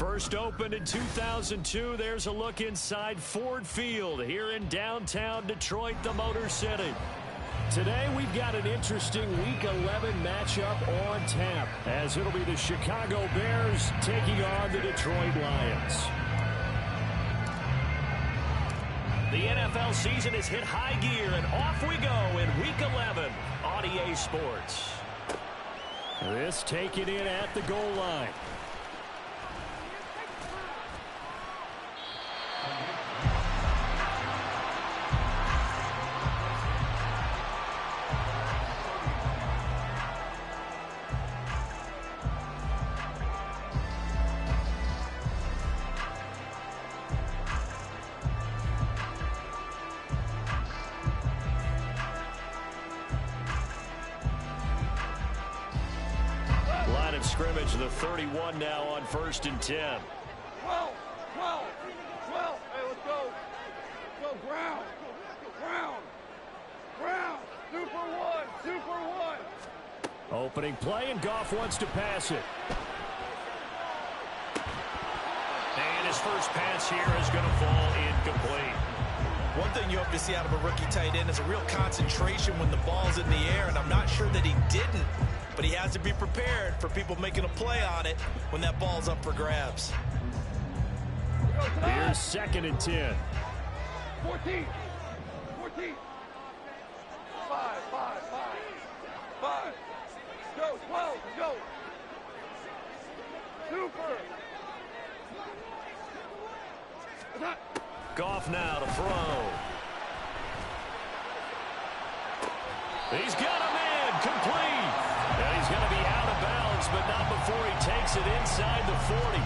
First opened in 2002, there's a look inside Ford Field here in downtown Detroit, the Motor City. Today we've got an interesting Week 11 matchup on tap, as it'll be the Chicago Bears taking on the Detroit Lions. The NFL season has hit high gear, and off we go in Week 11 on EA Sports. This taken in at the goal line. Scrimmage, the 31 now on 1st and 10. 12. Hey, let's go. Go, ground. Super one. Opening play, and Goff wants to pass it. And his first pass here is going to fall incomplete. One thing you hope to see out of a rookie tight end is a real concentration when the ball's in the air, and I'm not sure that he didn't. But he has to be prepared for people making a play on it when that ball's up for grabs. Here's 2nd and 10. 14. 5. Go, 12. Go. Super. Goff now to throw. He's got a man complete. And he's going to be out of bounds, but not before he takes it inside the 40.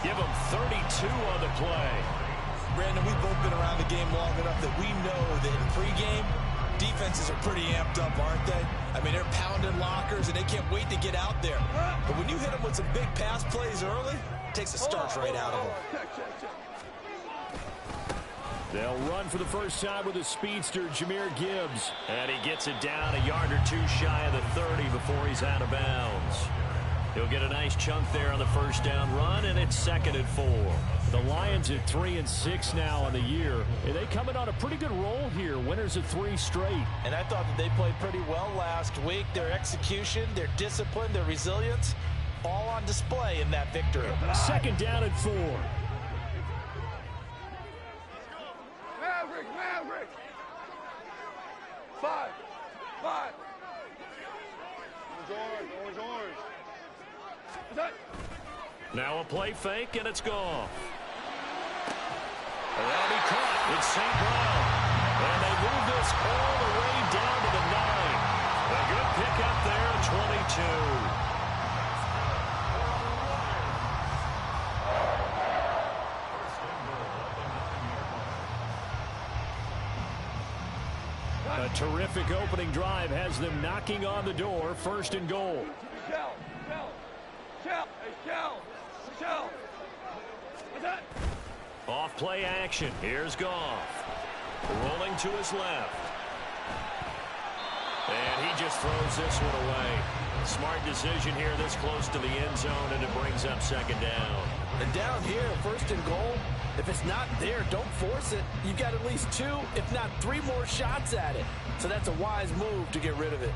Give him 32 on the play. Brandon, we've both been around the game long enough that we know that in pregame, defenses are pretty amped up, aren't they? I mean, they're pounding lockers, and they can't wait to get out there. But when you hit them with some big pass plays early, it takes the starch right out of them. They'll run for the first time with a speedster, Jahmyr Gibbs. And he gets it down a yard or two shy of the 30 before he's out of bounds. He'll get a nice chunk there on the first down run, and it's 2nd and 4. The Lions at 3-6 now on the year. And they come in on a pretty good roll here. Winners of 3 straight. And I thought that they played pretty well last week. Their execution, their discipline, their resilience, all on display in that victory. 2nd down and 4. Maverick. 5. Orange. Now a play fake, and it's gone. That'll be caught. It's St. Brown. And they move this all the way down to the 9. A good pickup there, 22. A terrific opening drive has them knocking on the door. 1st and goal. Shell. Off play action. Here's Goff. Rolling to his left. And he just throws this one away. Smart decision here this close to the end zone, and it brings up 2nd down. And down here, 1st and goal, if it's not there, don't force it. You've got at least 2, if not 3 more shots at it. So that's a wise move to get rid of it.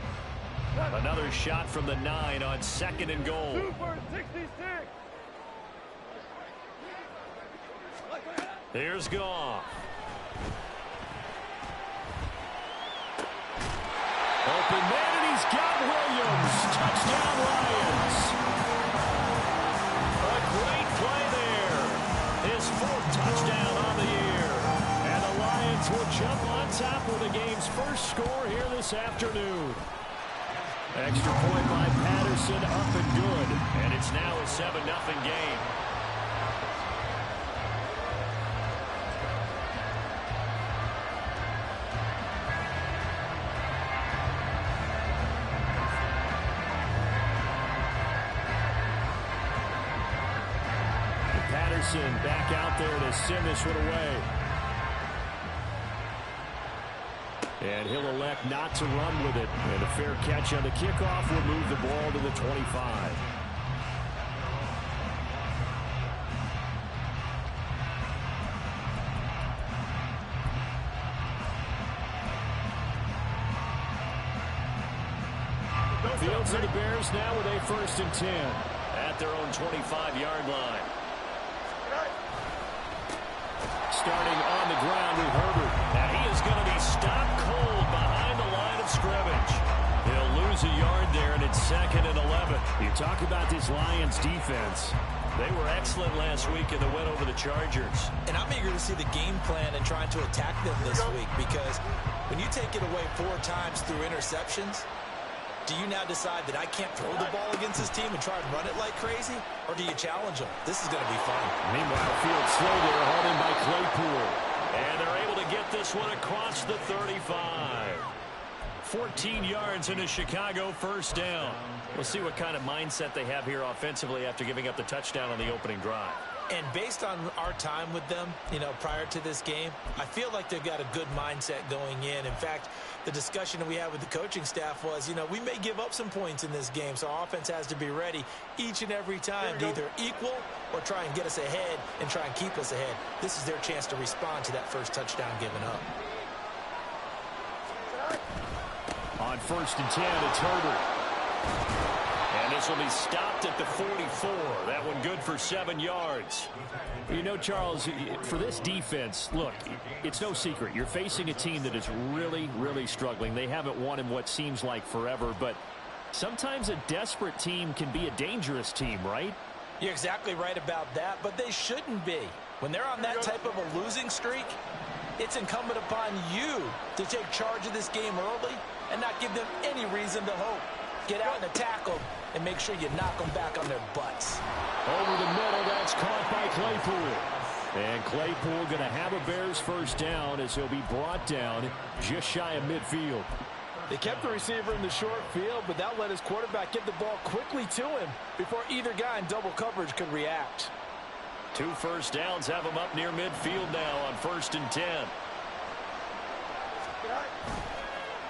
Another shot from the 9 on 2nd and goal. Super 66. Here's Goff. Open man, and he's got Williams. Touchdown Lions. A great play there. His 4th touchdown on the year. And the Lions will jump on top with the game's first score here this afternoon. Extra point by Patterson, up and good. And it's now a 7-0 game. Patterson back out there to send this one away. And he'll elect not to run with it. And a fair catch on the kickoff will move the ball to the 25. downs, and the Bears now with a 1st and 10 at their own 25-yard line. Starting on the ground with Herbert. And he is going to be stopped cold behind the line of scrimmage. He'll lose a yard there, and it's 2nd and 11. You talk about this Lions defense. They were excellent last week in the win over the Chargers. And I'm eager to see the game plan and trying to attack them this week, because when you take it away 4 times through interceptions, do you now decide that I can't throw the ball against this team and try and run it like crazy? Or do you challenge them? This is going to be fun. Meanwhile, field slow there, hauled in by Claypool. And they're able to get this one across the 35. 14 yards in a Chicago 1st down. We'll see what kind of mindset they have here offensively after giving up the touchdown on the opening drive. And based on our time with them, prior to this game, I feel like they've got a good mindset going in. In fact, the discussion that we had with the coaching staff was, we may give up some points in this game, so our offense has to be ready each and every time to either equal or try and get us ahead and try and keep us ahead. This is their chance to respond to that first touchdown given up. On 1st and 10, it's Herbert. And this will be stopped at the 44. That one good for 7 yards. Charles, for this defense, look, it's no secret. You're facing a team that is really, really struggling. They haven't won in what seems like forever, but sometimes a desperate team can be a dangerous team, right? You're exactly right about that, but they shouldn't be. When they're on that type of a losing streak, it's incumbent upon you to take charge of this game early and not give them any reason to hope. Get out and attack them and make sure you knock them back on their butts. Over the middle, that's caught by Claypool. And Claypool going to have a Bears 1st down as he'll be brought down just shy of midfield. They kept the receiver in the short field, but that let his quarterback get the ball quickly to him before either guy in double coverage could react. 2 1st downs have him up near midfield now on 1st and 10.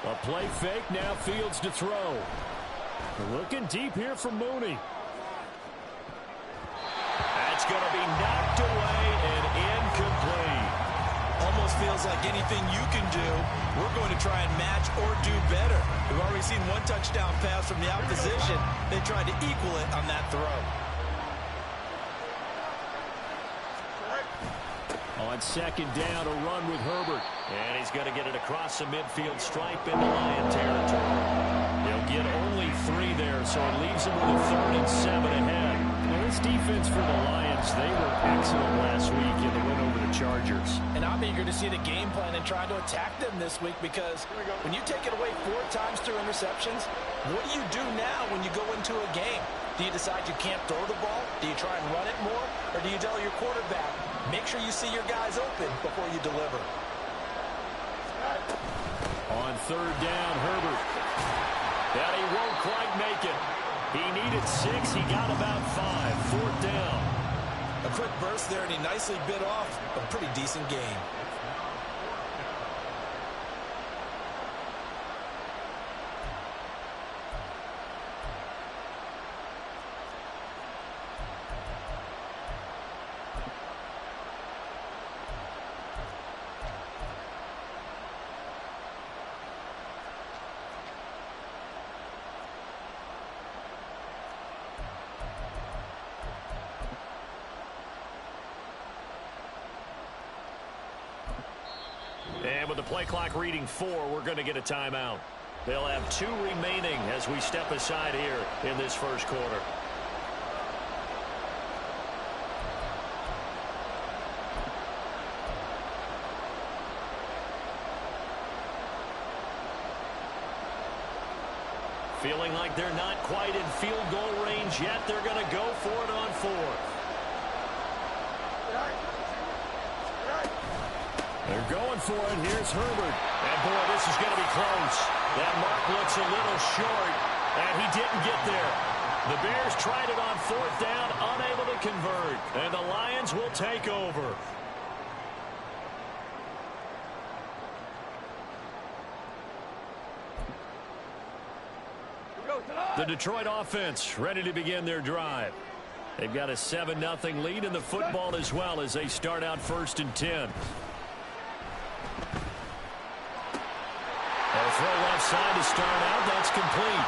A play fake, now Fields to throw. Looking deep here for Mooney. That's going to be knocked away and incomplete. Almost feels like anything you can do, we're going to try and match or do better. We've already seen 1 touchdown pass from the opposition. They tried to equal it on that throw. On 2nd down, a run with Herbert. And he's going to get it across the midfield stripe into Lion territory. They'll get only 3 there, so it leaves them with a 3rd and 7 ahead. Now, this defense for the Lions, they were excellent last week in the win over the Chargers. And I'm eager to see the game plan and try to attack them this week, because when you take it away 4 times through interceptions, what do you do now when you go into a game? Do you decide you can't throw the ball? Do you try and run it more? Or do you tell your quarterback, make sure you see your guys open before you deliver? On 3rd down, Herbert. And he won't quite make it. He needed 6. He got about 5. 4th down. A quick burst there, and he nicely bit off a pretty decent game. And with the play clock reading 4, we're going to get a timeout. They'll have 2 remaining as we step aside here in this 1st quarter. Feeling like they're not quite in field goal range yet. They're going to go for it on 4th. They're going for it. Here's Herbert. And, boy, this is going to be close. That mark looks a little short, and he didn't get there. The Bears tried it on 4th down, unable to convert. And the Lions will take over. The Detroit offense ready to begin their drive. They've got a 7-0 lead in the football as well as they start out 1st and 10. Throw left side to start out. That's complete.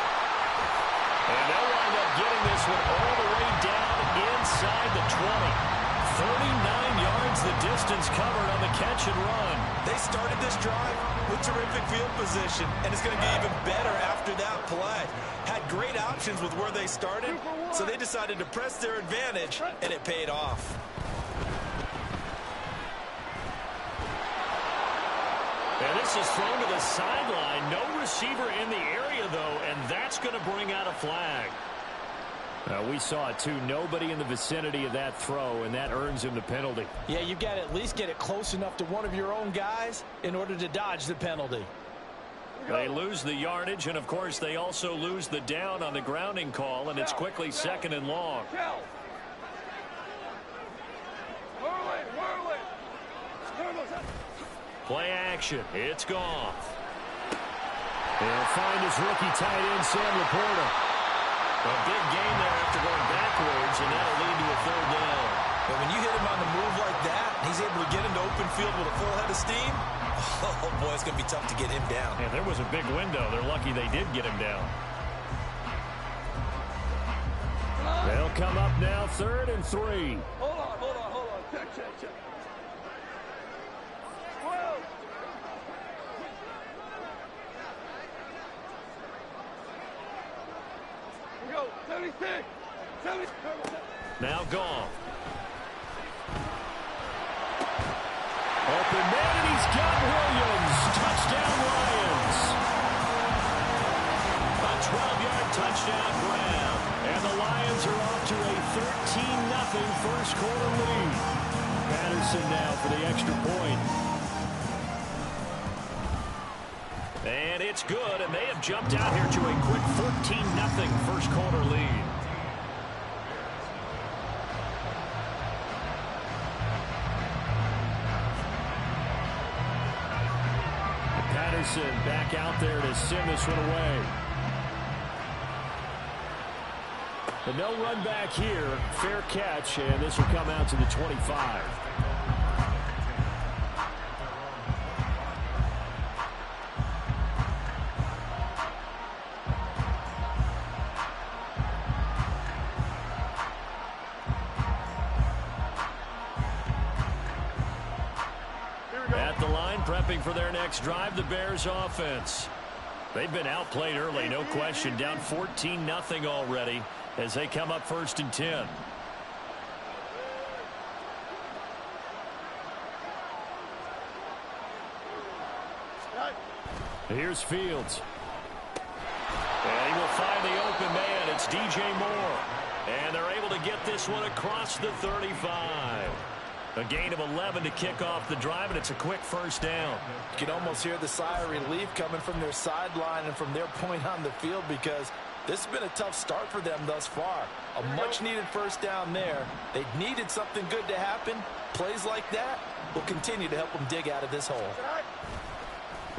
And they'll wind up getting this one all the way down inside the 20. 39 yards the distance covered on the catch and run. They started this drive with terrific field position, and it's going to get even better after that play. Had great options with where they started, so they decided to press their advantage, and it paid off. And this is thrown to the sideline. No receiver in the area, though, and that's going to bring out a flag. We saw it, too. Nobody in the vicinity of that throw, and that earns him the penalty. Yeah, you've got to at least get it close enough to one of your own guys in order to dodge the penalty. They lose the yardage, and, of course, they also lose the down on the grounding call, and it's quickly 2nd and long. Play action. It's Goff. He'll find his rookie tight end, Sam Laporta. A big gain there after going backwards, and that'll lead to a 3rd down. But when you hit him on the move like that, he's able to get into open field with a full head of steam. Oh, boy, it's going to be tough to get him down. Yeah, there was a big window. They're lucky they did get him down. They'll come up now, 3rd and 3. Hold on. Check. 12. We go. 76. 76. Now Goff. Open man, and he's got Williams. Touchdown, Lions. A 12-yard touchdown grab. And the Lions are off to a 13-0 first quarter lead. Patterson now for the extra point. And it's good, and they have jumped out here to a quick 14-0 first quarter lead. Patterson back out there to send this one away. But no run back here. Fair catch, and this will come out to the 25. At the line, prepping for their next drive, the Bears offense. They've been outplayed early, no question. Down 14-0 already as they come up 1st and 10. Here's Fields. And he will find the open man. It's DJ Moore. And they're able to get this one across the 35. A gain of 11 to kick off the drive, and it's a quick 1st down. You can almost hear the sigh of relief coming from their sideline and from their point on the field, because this has been a tough start for them thus far. A much-needed 1st down there. They needed something good to happen. Plays like that will continue to help them dig out of this hole.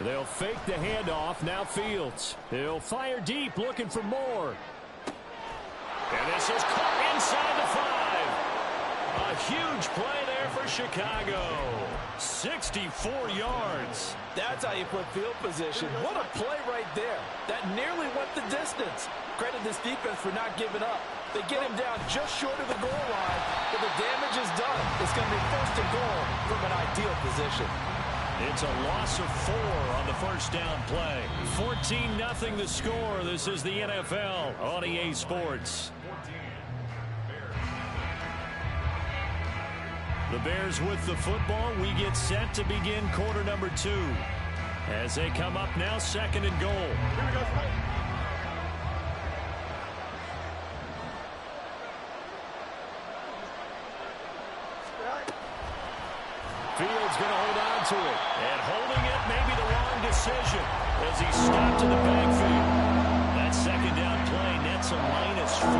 They'll fake the handoff. Now Fields. He'll fire deep, looking for more. And this is caught inside the 5. A huge play there for Chicago. 64 yards. That's how you put field position. What a play right there. That nearly went the distance. Credit this defense for not giving up. They get him down just short of the goal line, but the damage is done. It's going to be 1st and goal from an ideal position. It's a loss of 4 on the 1st down play. 14-0 the score. This is the NFL on EA Sports. The Bears with the football. We get set to begin quarter number 2. As they come up now, 2nd and goal. Here we go. Fields going to hold on to it. And holding it may be the wrong decision as he stopped in the backfield. That 2nd down play nets a -4.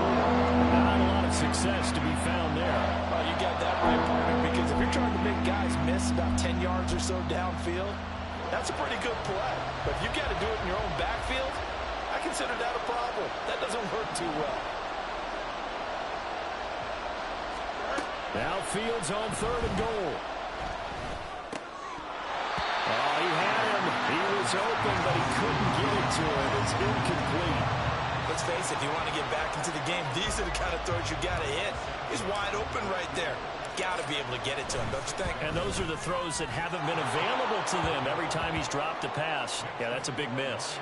Not a lot of success to be found there. Oh, you got that right, partner, because if you're trying to make guys miss about 10 yards or so downfield, that's a pretty good play. But if you've got to do it in your own backfield, I consider that a problem. That doesn't work too well. Now Fields on 3rd and goal. Oh, he had him. He was open, but he couldn't get it to him. It's incomplete. The let's face it, if you want to get back into the game, these are the kind of throws you got to hit. He's wide open right there. Got to be able to get it to him, don't you think? And those are the throws that haven't been available to them every time he's dropped a pass. Yeah, that's a big miss.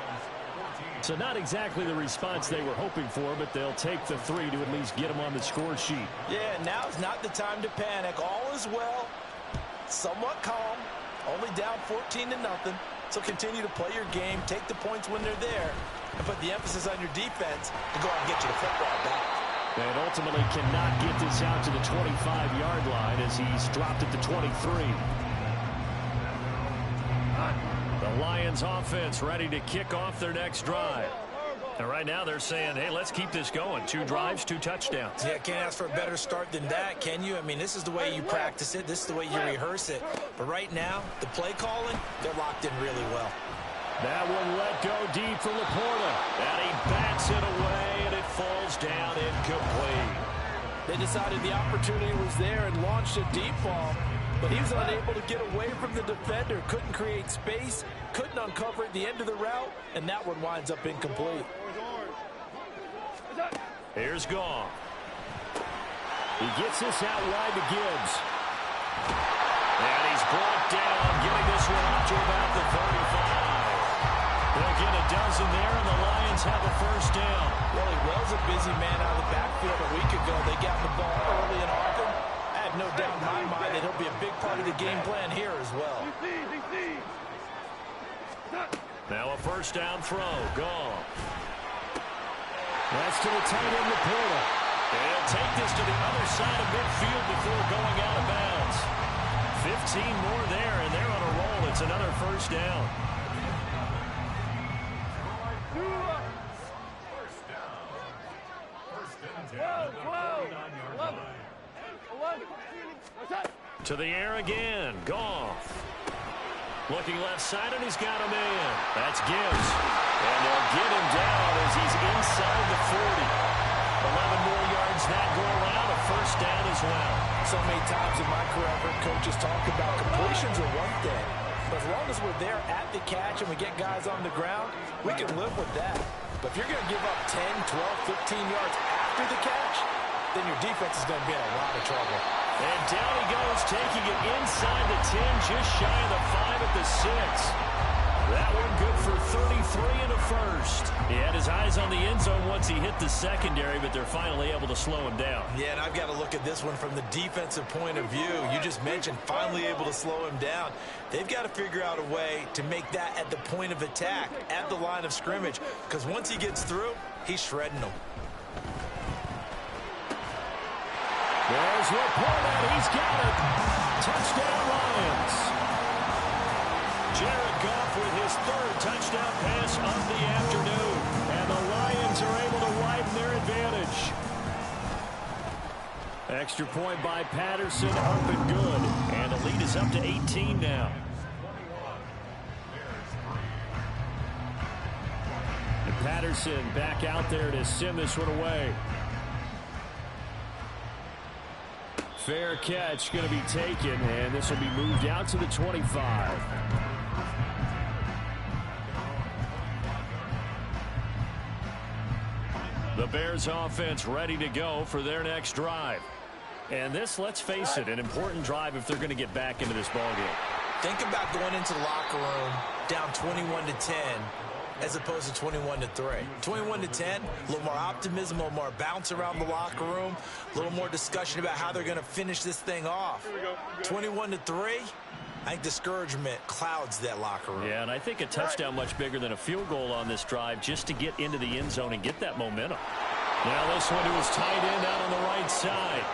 So not exactly the response they were hoping for, but they'll take the 3 to at least get them on the score sheet. Yeah, now's not the time to panic. All is well. Somewhat calm. Only down 14-0. So continue to play your game, take the points when they're there, and put the emphasis on your defense to go out and get you the football back. And ultimately cannot get this out to the 25-yard line as he's dropped at the 23. The Lions offense ready to kick off their next drive. And right now they're saying, hey, let's keep this going. 2 drives, 2 touchdowns. Yeah, can't ask for a better start than that, can you? I mean, this is the way you practice it. This is the way you rehearse it. But right now, the play calling, they're locked in really well. That one let go deep for Laporta. And he bats it away, and it falls down incomplete. They decided the opportunity was there and launched a deep ball. But he was unable to get away from the defender. Couldn't create space. Couldn't uncover at the end of the route. And that one winds up incomplete. Here's Goff. He gets this out wide to Gibbs. And he's brought down, getting this one up to about the 35. They'll get a dozen there, and the Lions have a first down. Well, he was a busy man out of the backfield a week ago. They got the ball early and often. I have no doubt in my mind that he'll be a big part of the game plan here as well. Now a first down throw. Goff. That's to the tight end, Laporta. They'll take this to the other side of midfield before going out of bounds. 15 more there, and they're on a roll. It's another first down. To the air again. Goff. Looking left side, and he's got a man. That's Gibbs. And they'll get him down as he's inside the 40. 11 more yards that go around. A first down as well. So many times in my career, I've heard coaches talk about completions are one thing. But as long as we're there at the catch and we get guys on the ground, we can live with that. But if you're going to give up 10, 12, 15 yards after the catch, then your defense is going to be in a lot of trouble. And down he goes, taking it inside the 10, just shy of the 5 at the 6. That one good for 33 and a first. He had his eyes on the end zone once he hit the secondary, but they're finally able to slow him down. Yeah, and I've got to look at this one from the defensive point of view. You just mentioned finally able to slow him down. They've got to figure out a way to make that at the point of attack, at the line of scrimmage, because once he gets through, he's shredding them. There's Laporta. He's got it. Touchdown, Lions. Jared Goff with his 3rd touchdown pass of the afternoon. And the Lions are able to widen their advantage. Extra point by Patterson, up and good. And the lead is up to 18 now. And Patterson back out there to send this one away. Fair catch going to be taken, and this will be moved out to the 25. The Bears offense ready to go for their next drive. And this, let's face it, an important drive if they're going to get back into this ballgame. Think about going into the locker room down 21-10 as opposed to 21-3. 21-10, a little more optimism, a little more bounce around the locker room, a little more discussion about how they're going to finish this thing off. 21-3, I think discouragement clouds that locker room. Yeah, and I think a touchdown much bigger than a field goal on this drive just to get into the end zone and get that momentum. Now this one to his tight end out on the right side.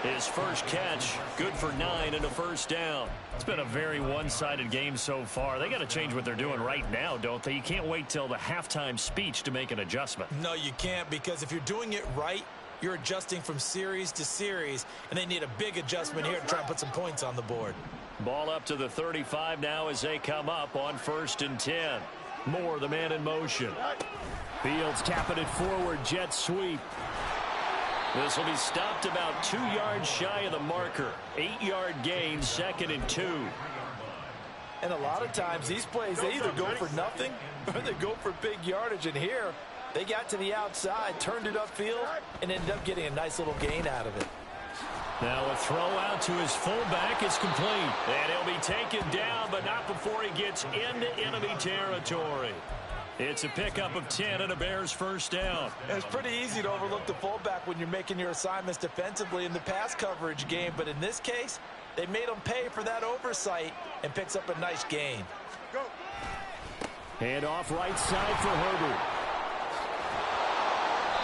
His first catch, good for 9 and a first down. It's been a very one-sided game so far. They got to change what they're doing right now, don't they? You can't wait till the halftime speech to make an adjustment. No, you can't, because if you're doing it right, you're adjusting from series to series, and they need a big adjustment here to try and put some points on the board. Ball up to the 35 now as they come up on 1st and 10. Moore, the man in motion. Fields tapping it forward, jet sweep. This will be stopped about 2 yards shy of the marker. 8-yard gain, 2nd and 2. And a lot of times these plays, they either go for nothing or they go for big yardage. And here, They got to the outside, turned it upfield, and ended up getting a nice little gain out of it. Now a throw out to his fullback is complete. And he'll be taken down, but not before he gets into enemy territory. It's a pickup of 10 and a Bears first down. It's pretty easy to overlook the fullback when you're making your assignments defensively in the pass coverage game. But in this case, they made him pay for that oversight and picks up a nice gain. Go. Hand off right side for Herbert.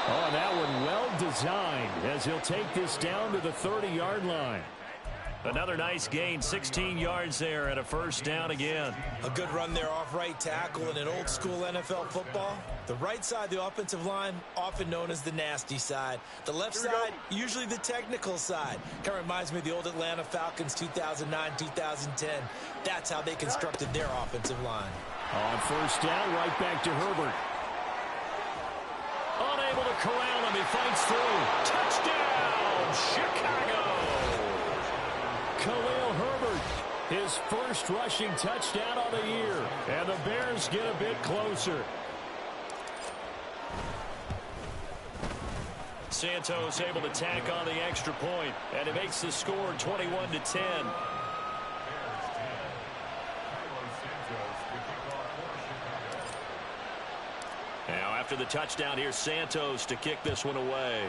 Oh, that one well designed as he'll take this down to the 30-yard line. Another nice gain, 16 yards there and a first down again. A good run there off right tackle in an old school NFL football. The right side of the offensive line, often known as the nasty side. The left side, usually the technical side. Kind of reminds me of the old Atlanta Falcons 2009-2010. That's how they constructed their offensive line. On first down, right back to Herbert. Unable to corral him, he fights through. Touchdown, Chicago! Khalil Herbert, his first rushing touchdown of the year. And the Bears get a bit closer. Santos able to tack on the extra point, and it makes the score 21-10. Now after the touchdown, here's Santos to kick this one away.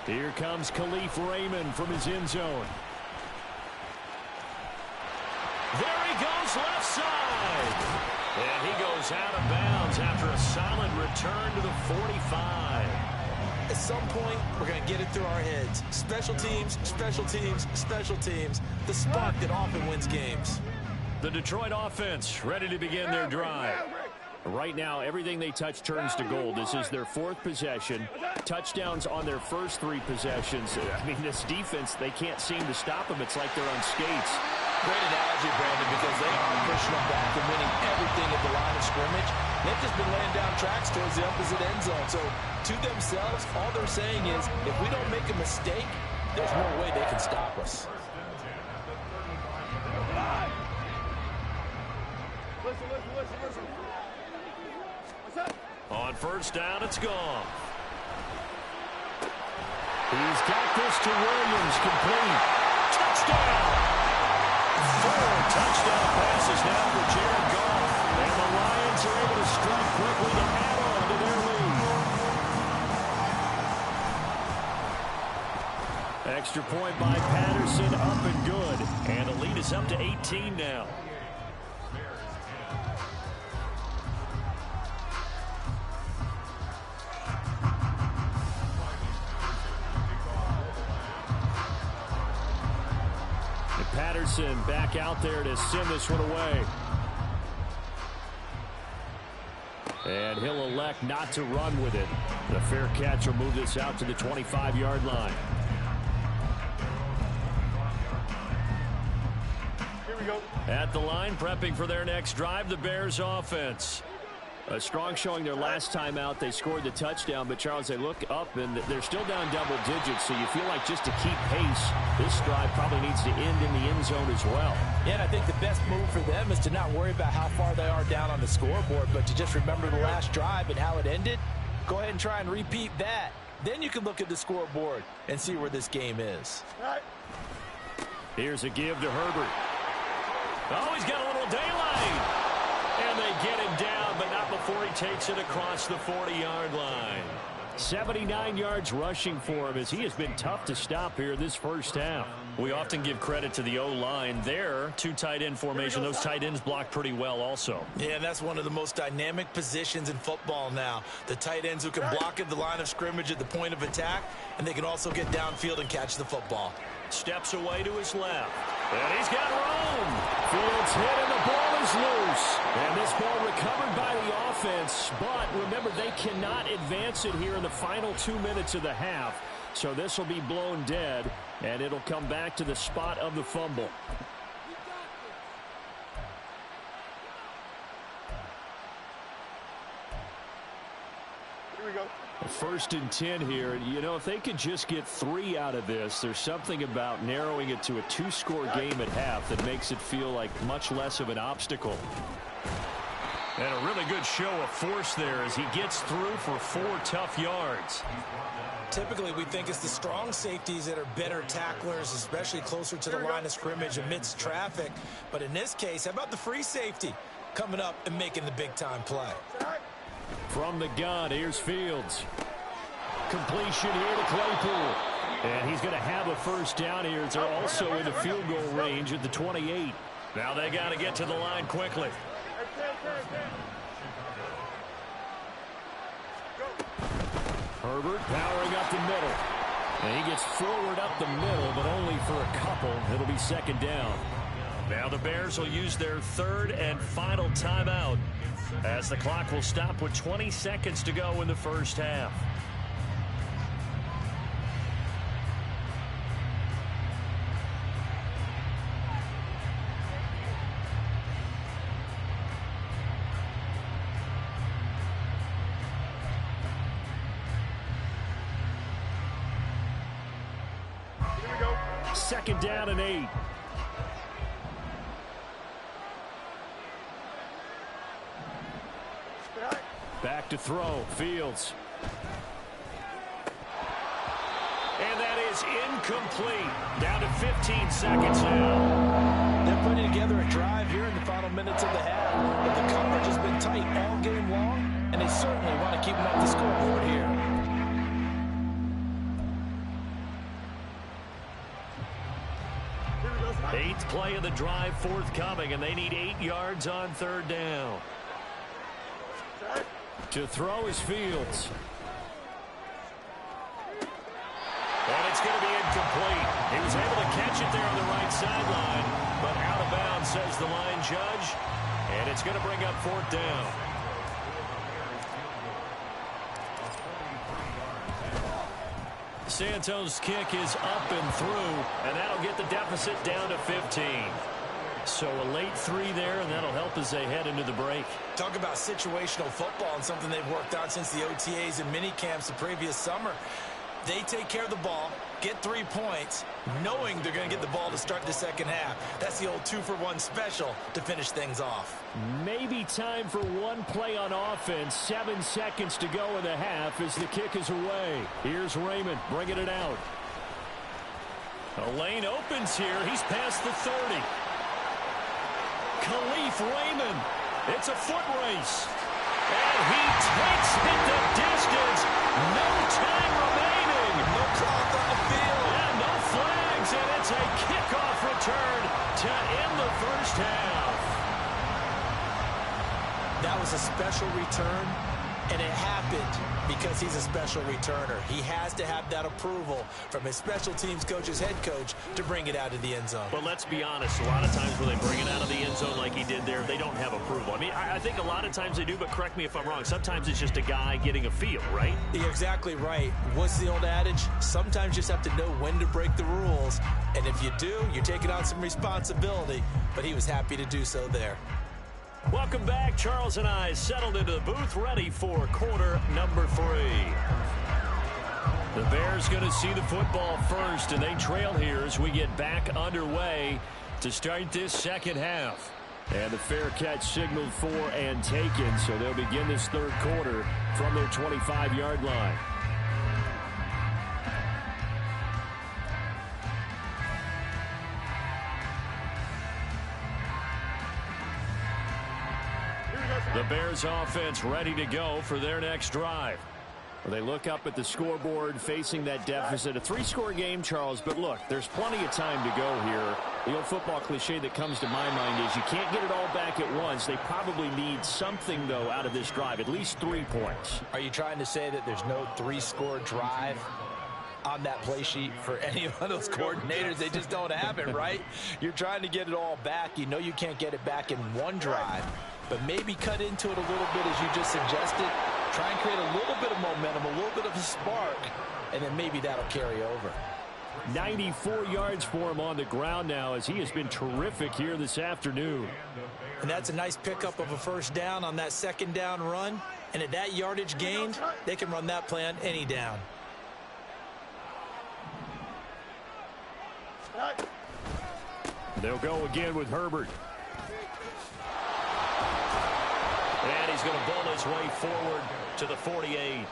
Here comes Khalif Raymond from his end zone. There he goes left side. And he goes out of bounds after a solid return to the 45. At some point, we're going to get it through our heads. Special teams, special teams, special teams. The spark that often wins games. The Detroit offense ready to begin their drive. Right now, everything they touch turns to gold. This is their fourth possession. Touchdowns on their first three possessions. I mean, this defense, they can't seem to stop them. It's like they're on skates. Great analogy, Brandon, because they are pushing them back and winning everything at the line of scrimmage. They've just been laying down tracks towards the opposite end zone. So, to themselves, all they're saying is, if we don't make a mistake, there's no way they can stop us. Listen. On first down, it's gone. He's got this to Williams, complete. Touchdown! 4 touchdown passes now for Jared Goff. And the Lions are able to strike quickly to add on to their lead. Extra point by Patterson, up and good. And the lead is up to 18 now. Patterson back out there to send this one away. And he'll elect not to run with it. The fair catch will move this out to the 25-yard line. Here we go. At the line, prepping for their next drive, the Bears offense. A strong showing their last time out. They scored the touchdown, but Charles, they look up and they're still down double digits, so you feel like just to keep pace, this drive probably needs to end in the end zone as well. Yeah, and I think the best move for them is to not worry about how far they are down on the scoreboard, but to just remember the last drive and how it ended. Go ahead and try and repeat that. Then you can look at the scoreboard and see where this game is. Right. Here's a give to Herbert. Oh, he's got a little daylight. And they get him down, but not before he takes it across the 40-yard line. 79 yards rushing for him as he has been tough to stop here this first half. We often give credit to the O-line. There, two tight end formation. Those tight ends block pretty well also. Yeah, and that's one of the most dynamic positions in football now. The tight ends who can block at the line of scrimmage at the point of attack, and they can also get downfield and catch the football. Steps away to his left. And he's got room. Fields hit and the ball is loose. And this ball recovered by the offense. But remember, they cannot advance it here in the final 2 minutes of the half. So this will be blown dead. And it'll come back to the spot of the fumble. Here we go. First and 10 here. You know, if they could just get 3 out of this, there's something about narrowing it to a 2-score game at half that makes it feel like much less of an obstacle. And a really good show of force there as he gets through for 4 tough yards. Typically, we think it's the strong safeties that are better tacklers, especially closer to the line of scrimmage amidst traffic. But in this case, how about the free safety coming up and making the big-time play? From the gun, here's Fields. Completion here to Claypool. And he's going to have a first down here as they're also in the field goal range at the 28. Now they got to get to the line quickly. Herbert powering up the middle. And he gets forward up the middle, but only for a couple. It'll be second down. Now the Bears will use their third and final timeout as the clock will stop with 20 seconds to go in the first half. Second down and 8. Back to throw. Fields. And that is incomplete. Down to 15 seconds now. They're putting together a drive here in the final minutes of the half. But the coverage has been tight all game long, and they certainly want to keep them off the scoreboard here. Eighth play of the drive forthcoming, and they need 8 yards on third down. To throw is Fields. And it's going to be incomplete. He was able to catch it there on the right sideline, but out of bounds, says the line judge. And it's going to bring up fourth down. Santos' kick is up and through, and that'll get the deficit down to 15. So a late 3 there, and that'll help as they head into the break. Talk about situational football and something they've worked out since the OTAs and mini camps the previous summer. They take care of the ball, get 3 points, knowing they're going to get the ball to start the second half. That's the old 2-for-1 special to finish things off. Maybe time for one play on offense. 7 seconds to go in the half as the kick is away. Here's Raymond bringing it out. A lane opens here. He's past the 30. Khalif Raymond. It's a foot race. And he takes it the distance. No time remaining. No clock on the field. And no flags. And it's a kickoff return to end the first half. That was a special return. And it happened because he's a special returner. He has to have that approval from his special teams coach's head coach to bring it out of the end zone. But let's be honest, a lot of times when they bring it out of the end zone like he did there, they don't have approval. I mean, I think a lot of times they do, but correct me if I'm wrong. Sometimes it's just a guy getting a feel, right? You're exactly right. What's the old adage? Sometimes you just have to know when to break the rules. And if you do, you're taking on some responsibility. But he was happy to do so there. Welcome back. Charles and I settled into the booth, ready for quarter number 3. The Bears going to see the football first, and they trail here as we get back underway to start this second half. And the fair catch signaled for and taken, so they'll begin this third quarter from their 25-yard line. The Bears offense ready to go for their next drive. They look up at the scoreboard facing that deficit. A 3-score game, Charles, but look, there's plenty of time to go here. The old football cliche that comes to my mind is you can't get it all back at once. They probably need something, though, out of this drive, at least 3 points. Are you trying to say that there's no 3-score drive on that play sheet for any of those coordinators? They just don't have it, right? You're trying to get it all back. You know you can't get it back in one drive. But maybe cut into it a little bit as you just suggested. Try and create a little bit of momentum, a little bit of a spark, and then maybe that'll carry over. 94 yards for him on the ground now as he has been terrific here this afternoon. And that's a nice pickup of a first down on that second down run. And at that yardage gained, they can run that play on any down. They'll go again with Herbert. And he's going to bowl his way forward to the 48.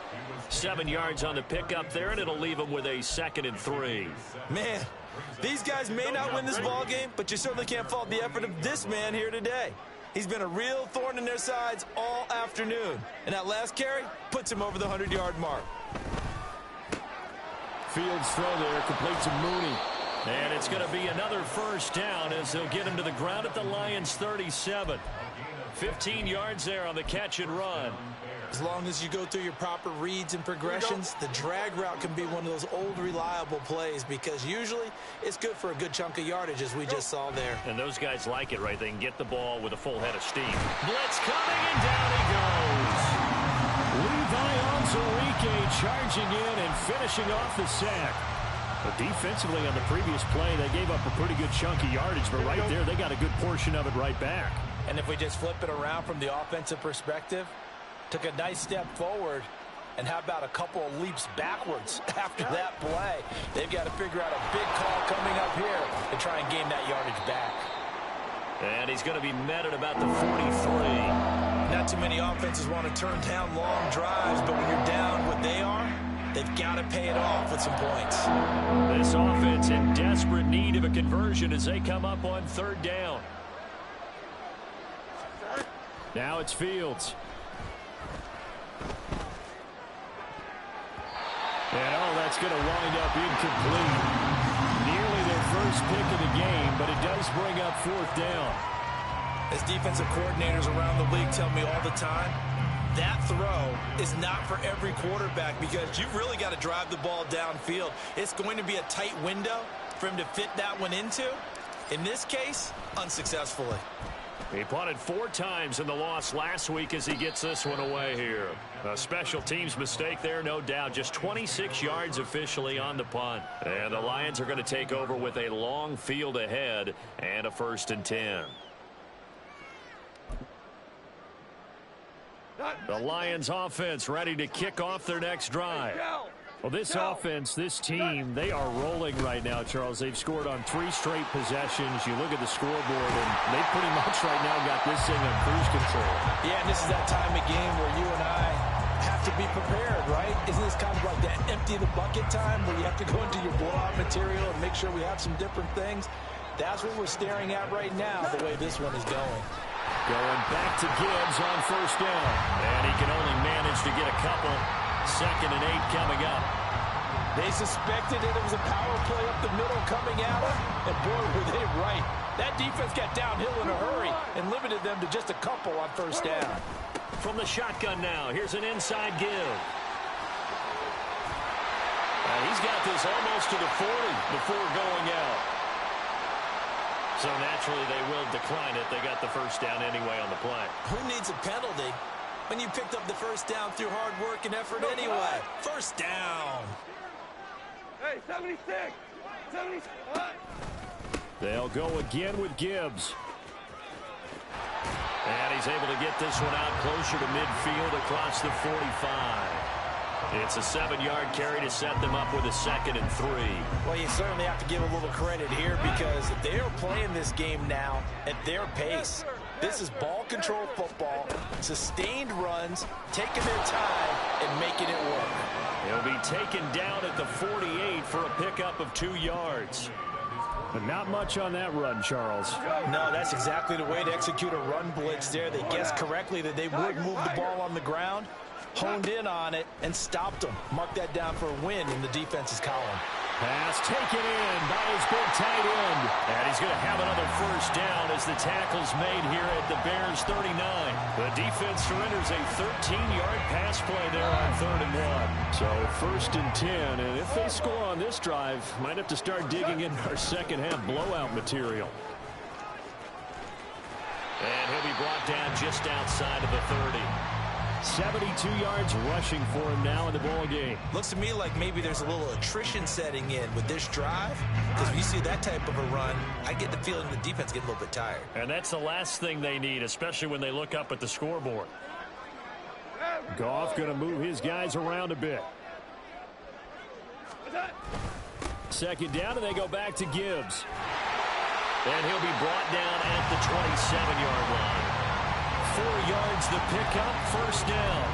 7 yards on the pickup there, and it'll leave him with a 2nd and 3. Man, these guys may not win this ball game, but you certainly can't fault the effort of this man here today. He's been a real thorn in their sides all afternoon. And that last carry puts him over the 100-yard mark. Fields throw there, complete to Mooney. And it's going to be another first down as they'll get him to the ground at the Lions' 37. 15 yards there on the catch and run. As long as you go through your proper reads and progressions, the drag route can be one of those old reliable plays because usually it's good for a good chunk of yardage as we just saw there. And those guys like it, right? They can get the ball with a full head of steam. Blitz coming, and down he goes. Levi Onwuzurike charging in and finishing off the sack. But defensively on the previous play, they gave up a pretty good chunk of yardage, but right there they got a good portion of it right back. And if we just flip it around from the offensive perspective, took a nice step forward, and how about a couple of leaps backwards after that play? They've got to figure out a big call coming up here to try and gain that yardage back. And he's going to be met at about the 43. Not too many offenses want to turn down long drives, but when you're down what they are, they've got to pay it off with some points. This offense in desperate need of a conversion as they come up on 3rd down. Now it's Fields. And, that's going to wind up incomplete. Nearly their first pick of the game, but it does bring up 4th down. As defensive coordinators around the league tell me all the time, that throw is not for every quarterback because you've really got to drive the ball downfield. It's going to be a tight window for him to fit that one into. In this case, unsuccessfully. He punted 4 times in the loss last week as he gets this one away here. A special teams mistake there, no doubt. Just 26 yards officially on the punt. And the Lions are going to take over with a long field ahead and a 1st and 10. The Lions offense ready to kick off their next drive. Well, this offense, this team, they are rolling right now, Charles. They've scored on 3 straight possessions. You look at the scoreboard, and they pretty much right now got this thing on cruise control. Yeah, and this is that time of game where you and I have to be prepared, right? Isn't this kind of like that empty the bucket time where you have to go into your blowout material and make sure we have some different things? That's what we're staring at right now, the way this one is going. Going back to Gibbs on 1st down. And he can only manage to get a couple. 2nd and 8 coming up. They suspected it was a power play up the middle coming at them, and boy, were they right. That defense got downhill in a hurry and limited them to just a couple on 1st down. From the shotgun now, here's an inside give. And he's got this almost to the 40 before going out. So naturally they will decline it. They got the 1st down anyway on the play. Who needs a penalty when you picked up the 1st down through hard work and effort anyway? 1st down. Hey, 76. 76. They'll go again with Gibbs. And he's able to get this one out closer to midfield across the 45. It's a 7-yard carry to set them up with a 2nd and 3. Well, you certainly have to give a little credit here because they are playing this game now at their pace. This is ball control football, sustained runs, taking their time and making it work. He'll be taken down at the 48 for a pickup of 2 yards. But not much on that run, Charles. No, that's exactly the way to execute a run blitz there. They guessed correctly that they would move the ball on the ground, honed in on it, and stopped them. Mark that down for a win in the defense's column. Pass taken in by his big tight end. And he's going to have another 1st down as the tackle's made here at the Bears' 39. The defense surrenders a 13-yard pass play there on 3rd and 1. So 1st and 10. And if they score on this drive, might have to start digging in our second-half blowout material. And he'll be brought down just outside of the 30. 72 yards rushing for him now in the ball game. Looks to me like maybe there's a little attrition setting in with this drive. Because when you see that type of a run, I get the feeling the defense getting a little bit tired. And that's the last thing they need, especially when they look up at the scoreboard. Goff going to move his guys around a bit. 2nd down, and they go back to Gibbs. And he'll be brought down at the 27-yard line. yards the pickup, first down.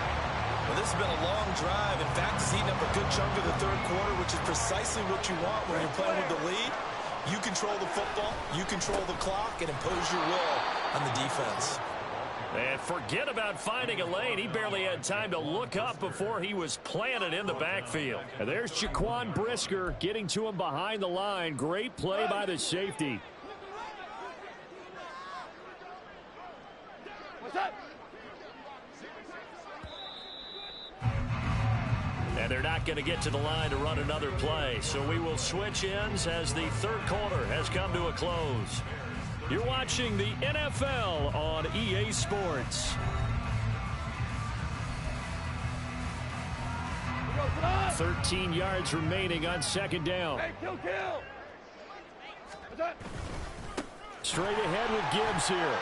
Well, this has been a long drive. In fact, it's eaten up a good chunk of the third quarter, which is precisely what you want when you're playing with the lead. You control the football, you control the clock, and impose your will on the defense. And forget about finding a lane. He barely had time to look up before he was planted in the backfield. And there's Jaquan Brisker getting to him behind the line. Great play by the safety. What's up? And they're not going to get to the line to run another play. So we will switch ends as the third quarter has come to a close. You're watching the NFL on EA Sports. 13 yards remaining on second down. Hey, kill. What's up? Straight ahead with Gibbs here.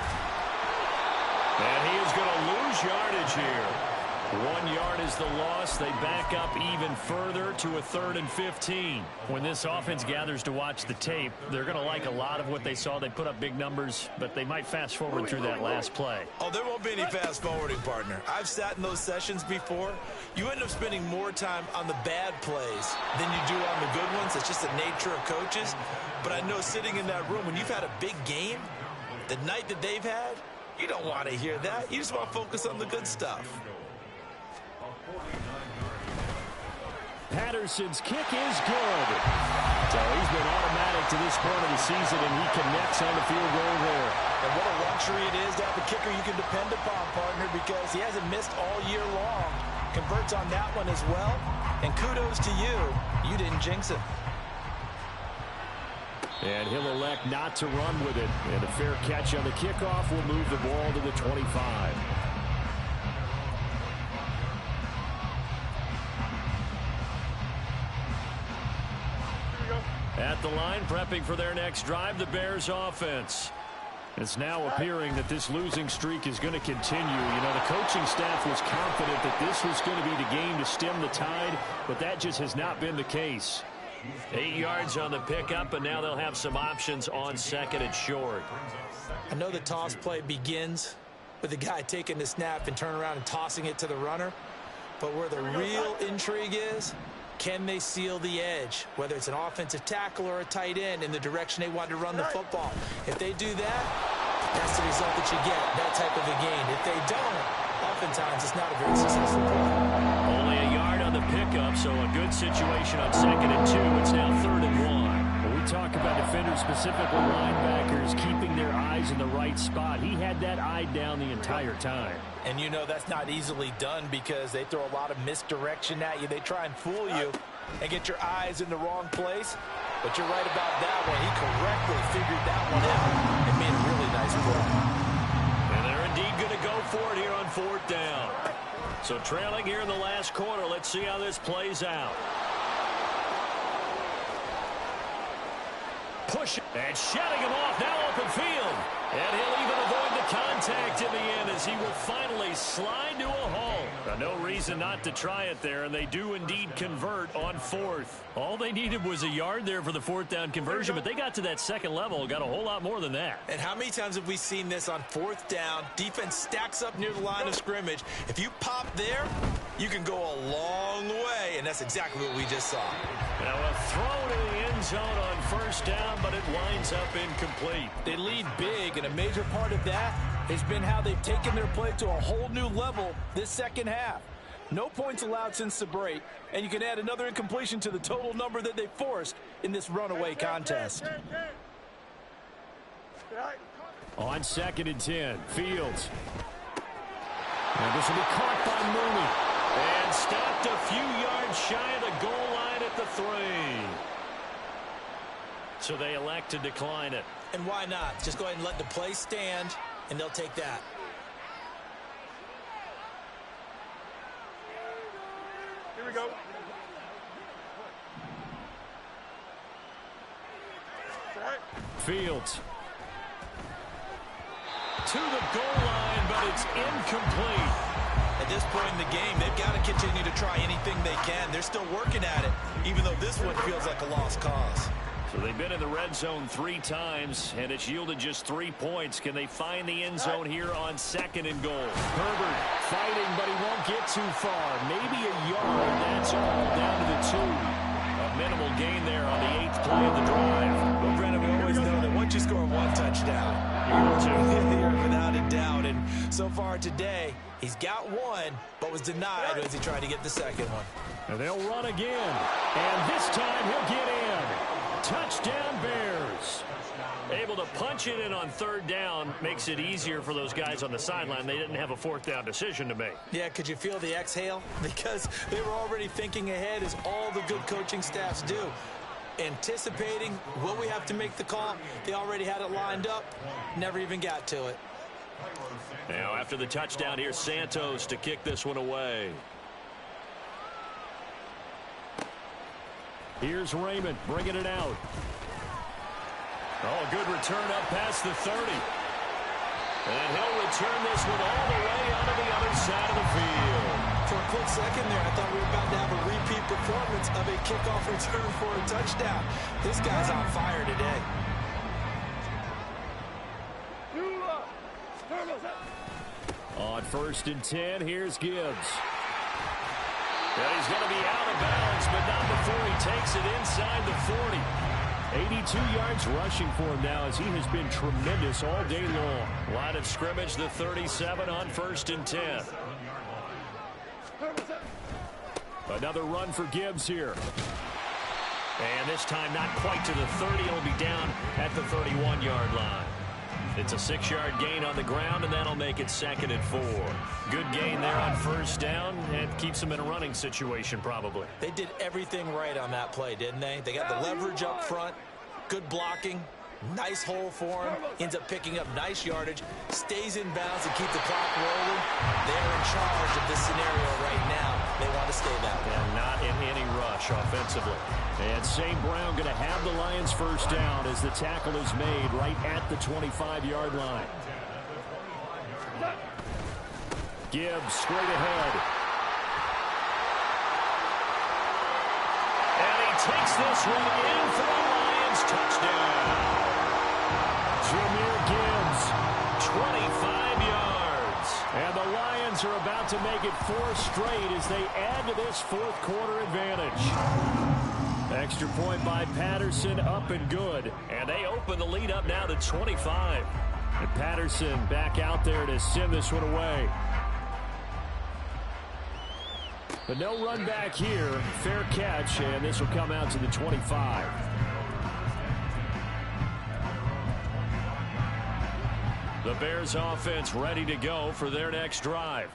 And he is going to lose yardage here. 1 yard is the loss. They back up even further to a 3rd and 15. When this offense gathers to watch the tape, they're going to like a lot of what they saw. They put up big numbers, but they might fast forward through that last play. Oh, there won't be any fast forwarding, partner. I've sat in those sessions before. You end up spending more time on the bad plays than you do on the good ones. It's just the nature of coaches. But I know sitting in that room, when you've had a big game, the night that they've had, you don't want to hear that. You just want to focus on the good stuff. Patterson's kick is good. So he's been automatic to this point of the season, and he connects on the field goal there. And what a luxury it is to have a kicker you can depend upon, partner, because he hasn't missed all year long. Converts on that one as well. And kudos to you. You didn't jinx him. And he'll elect not to run with it. And a fair catch on the kickoff will move the ball to the 25. At the line, prepping for their next drive, the Bears offense. It's now appearing that this losing streak is going to continue. You know, the coaching staff was confident that this was going to be the game to stem the tide, but that just has not been the case. 8 yards on the pickup, and now they'll have some options on second and short. I know the toss play begins with the guy taking the snap and turning around and tossing it to the runner, but where the real intrigue is, can they seal the edge, whether it's an offensive tackle or a tight end, in the direction they want to run the football? If they do that, that's the result that you get, that type of a game. If they don't, oftentimes it's not a very successful play. Only a yard on the pickup, so a good situation on second and 2. It's now 3rd and 1. When we talk about defenders, specifically linebackers, keeping their eyes in the right spot, he had that eye down the entire time. And you know that's not easily done because they throw a lot of misdirection at you. They try and fool you and get your eyes in the wrong place. But you're right about that one. He correctly figured that one out and made a really nice play. And they're indeed going to go for it here on 4th down. So trailing here in the last quarter. Let's see how this plays out. Push it and shutting him off. Now open field. And he'll even avoid the contact in the end as he will finally slide to a halt. No reason not to try it there, and they do indeed convert on 4th. All they needed was a yard there for the 4th down conversion, but they got to that second level, got a whole lot more than that. And how many times have we seen this on 4th down? Defense stacks up near the line of scrimmage. If you pop there, you can go a long way, and that's exactly what we just saw. Now a throw to the end zone on 1st down, but it winds up incomplete. They lead big, and a major part of that has been how they've taken their play to a whole new level this second half. No points allowed since the break, and you can add another incompletion to the total number that they forced in this runaway contest. On 2nd and 10, Fields. And this will be caught by Mooney. And stopped a few yards shy of the goal line at the 3. So they elect to decline it. And why not? Just go ahead and let the play stand, and they'll take that. Here we go. Fields. To the goal line, but it's incomplete. At this point in the game, they've got to continue to try anything they can. They're still working at it, even though this one feels like a lost cause. So they've been in the red zone 3 times, and it's yielded just 3 points. Can they find the end zone here on 2nd and goal? Herbert fighting, but he won't get too far. Maybe a yard. That's all. Down to the 2. A minimal gain there on the 8th play of the drive. Well, Brandon, we always know that once you score 1 touchdown, you're without a doubt. And so far today, he's got 1, but was denied as he tried to get the 2nd one. And they'll run again. And this time he'll get in. Touchdown Bears. Able to punch it in on 3rd down makes it easier for those guys on the sideline. They didn't have a 4th down decision to make. Yeah, could you feel the exhale? Because they were already thinking ahead, as all the good coaching staffs do. Anticipating what we have to make the call. They already had it lined up. Never even got to it. Now after the touchdown, here's Santos to kick this one away. Here's Raymond bringing it out. Oh, good return up past the 30. And he'll return this one all the way onto the other side of the field. For a quick second there, I thought we were about to have a repeat performance of a kickoff return for a touchdown. This guy's on fire today. On 1st and 10, here's Gibbs. And he's going to be out of bounds, but not before he takes it inside the 40. 82 yards rushing for him now, as he has been tremendous all day long. Line of scrimmage, the 37 on 1st and 10. Another run for Gibbs here. And this time not quite to the 30. He'll be down at the 31-yard line. It's a 6-yard gain on the ground, and that'll make it 2nd and 4. Good gain there on 1st down, and keeps them in a running situation probably. They did everything right on that play, didn't they? They got the leverage up front, good blocking, nice hole for him, ends up picking up nice yardage, stays in bounds and keep the clock rolling. They're in charge of this scenario right now. They want to stay that way. And not in any rush offensively. And St. Brown going to have the Lions 1st down as the tackle is made right at the 25-yard line. Gibbs straight ahead. And he takes this one in for the Lions touchdown. Jahmyr Gibbs, 25 yards. And the Lions are about to make it 4 straight as they add to this 4th quarter advantage. Extra point by Patterson, up and good. And they open the lead up now to 25. And Patterson back out there to send this one away. But no run back here. Fair catch, and this will come out to the 25. The Bears offense ready to go for their next drive.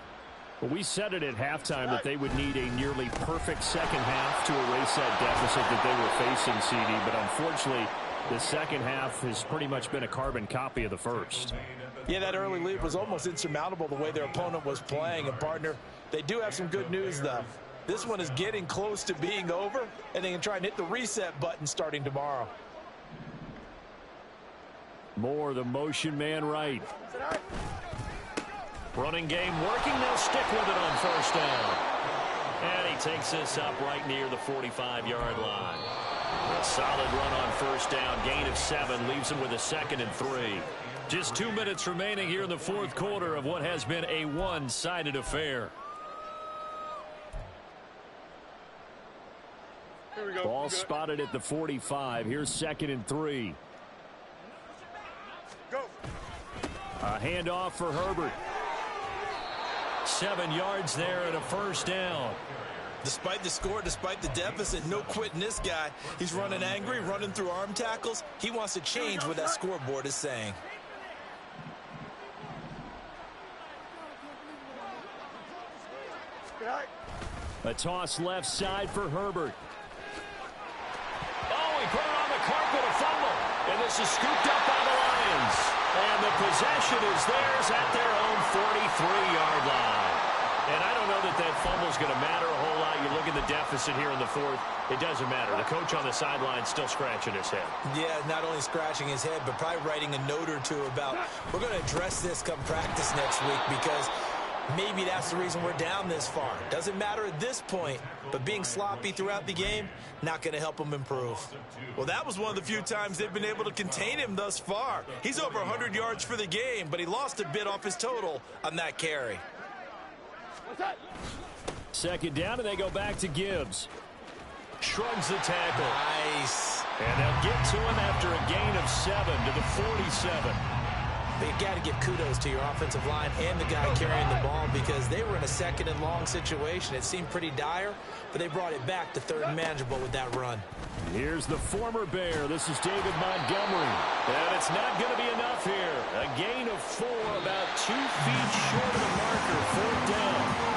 Well, we said it at halftime that they would need a nearly perfect second half to erase that deficit that they were facing, CD. But unfortunately, the second half has pretty much been a carbon copy of the first. Yeah, that early lead was almost insurmountable the way their opponent was playing. And, partner, they do have some good news, though. This one is getting close to being over, and they can try and hit the reset button starting tomorrow. Moore, the motion man right. Running game working. They'll stick with it on 1st down. And he takes this up right near the 45-yard line. A solid run on 1st down. Gain of 7 leaves him with a 2nd and 3. Just 2 minutes remaining here in the 4th quarter of what has been a one-sided affair. Here we go. Ball spotted at the 45. Here's 2nd and 3. Go. A handoff for Herbert. 7 yards there and a 1st down. Despite the score, despite the deficit, no quitting this guy. He's running angry, running through arm tackles. He wants to change what that scoreboard is saying. A toss left side for Herbert. Oh, he put it on the carpet, a fumble. And this is scooped up by the Lions. And the possession is theirs at their own 43-yard line. And I don't know that that fumble is going to matter a whole lot. You look at the deficit here in the 4th. It doesn't matter. The coach on the sideline is still scratching his head. Yeah, not only scratching his head, but probably writing a note or two about, we're going to address this come practice next week, because Maybe that's the reason we're down this far. Doesn't matter at this point, but being sloppy throughout the game, not going to help them improve. Well, that was one of the few times they've been able to contain him thus far. He's over 100 yards for the game, but he lost a bit off his total on that carry. Second down, and they go back to Gibbs. Shrugs the tackle. Nice. And they'll get to him after a gain of 7 to the 47. But you got to give kudos to your offensive line and the guy carrying the ball because they were in a second and long situation. It seemed pretty dire, but they brought it back to third and manageable with that run. Here's the former Bear. This is David Montgomery. And it's not going to be enough here. A gain of 4, about 2 feet short of the marker. Fourth down.